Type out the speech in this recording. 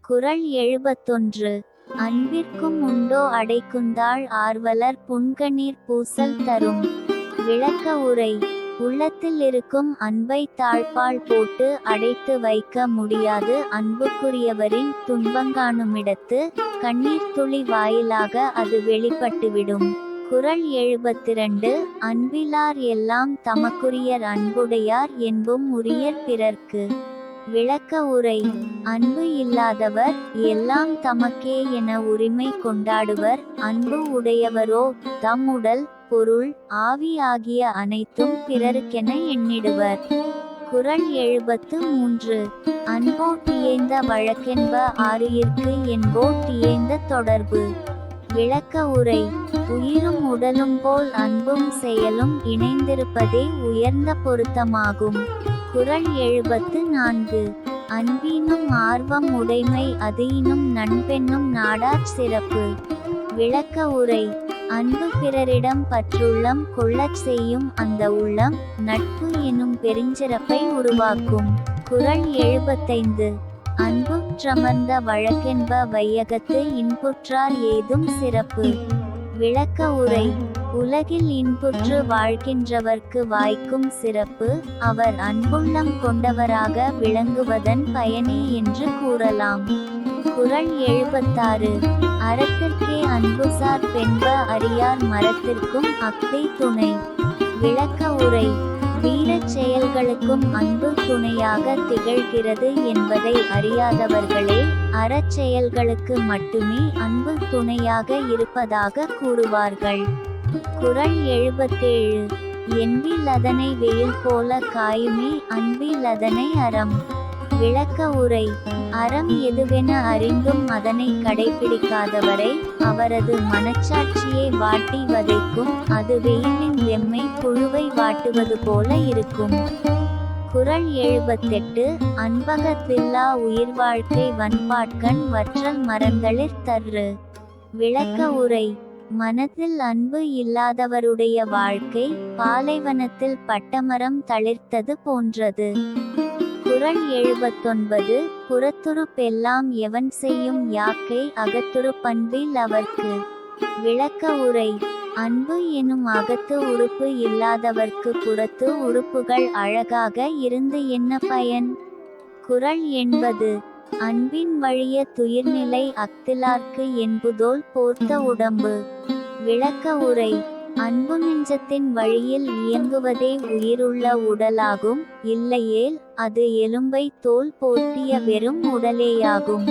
குறள் 71. அன்பிற்கும் உண்டோ அடைக்குந்தாழ் ஆர்வலர் புன்கணீர் பூசல் தரும். விளக்க உரை. உள்ளத்தில் இருக்கும் அன்பை தாழ்பாள் போட்டு அடைத்து வைக்க முடியாது. அன்புக்குரியவரின் துன்பங்காணுமிடத்து கண்ணீர் துளி வாயிலாக அது வெளிப்பட்டுவிடும். குறள் 72. அன்பிலார் எல்லாம் தமக்குரியர் அன்புடையார் என்பும் உரியர் பிறர்க்கு. விளக்க உரை. அன்பு இல்லாதவர் எல்லாம் தமக்கே என உரிமை கொண்டாடுவர். அன்பு உடையவரோ தம் உடல் பொருள் ஆவி ஆகிய அனைத்தும் பிறருக்கென எண்ணிடுவர். குறள் 73. அன்போட்டியேந்த வழக்கென்ப ஆருயிர்க்கு என்போட்டியேந்த தொடர்பு. விளக்க உரை. உயிரும் உடலும் போல் அன்பும் செயலும் இணைந்திருப்பதே உயர்ந்த பொருத்தமாகும். குறள் 74. அன்பீனும் ஆர்வம் உடைமை அதீனும் நண்பென்னும் நாடாச் சிறப்பு. விளக்க உரை. அன்பு பிறரிடம் பற்றுள்ளம் கொள்ளச் செய்யும் அந்த உள்ளம் நட்பு எனும் பெருஞ்சிறப்பை உருவாக்கும். குறள் 75. அன்புற்றமர்ந்த வழக்கென்ப வையகத்து இன்புற்றார் ஏதும் சிறப்பு. விளக்க உரை. உலகில் இன்புற்று வாழ்கின்றவர்க்கு வாய்க்கும் சிறப்பு அவர் அன்புள்ளம் கொண்டவராக விளங்குவதன் பயனே என்று கூறலாம். குறள் 76. அறத்திற்கே அன்புசார் பெண்ப அறியார் மரத்திற்கும் அக்தை துணை. விளக்க உரை. வீரச் செயல்களுக்கும் அன்பு துணையாக திகழ்கிறது என்பதை அறியாதவர்களே அறச் செயல்களுக்கு மட்டுமே அன்பு துணையாக இருப்பதாக கூறுவார்கள். குறள் 77. என்பில் அதனை வெயில் போல காயுமே அன்பில் அதனை அறம். விளக்க உரை. அறம் எதுவென அறிந்தும் அதனை கடைபிடிக்காதவரை அவரது மனச்சாட்சியை வாட்டி வதைக்கும். அது வெயிலின் வெம்மை புழுவை வாட்டுவது போல இருக்கும். குறள் 78. அன்பகத்தில்லா உயிர் வாழ்க்கை வன்பாட்கண் வற்றல் மரங்களிற் தர்று. விளக்க உரை. மனத்தில் அன்பு இல்லாதவருடைய வாழ்க்கை பாலைவனத்தில் பட்டமரம் தளிர்த்தது போன்றது. குறள் 79. புறத்துறுப்பெல்லாம் எவன் செய்யும் யாக்கை அகத்துறுப்பன்பில் அவர்க்கு. விளக்க உரை. அன்பு எனும் அகத்து உறுப்பு இல்லாதவர்க்கு புறத்து உறுப்புகள் அழகாக இருந்து என்ன பயன்? குறள் 80. அன்பின் வழிய துயிர்நிலை அக்திலார்க்கு என்புதோல் போர்த்த உடம்பு. விளக்க உரை. அன்பு நெஞ்சத்தின் வழியில் இயங்குவதே உயிருள்ள உடலாகும். இல்லையேல் அது எலும்பை தோல் போர்த்திய வெறும் உடலேயாகும்.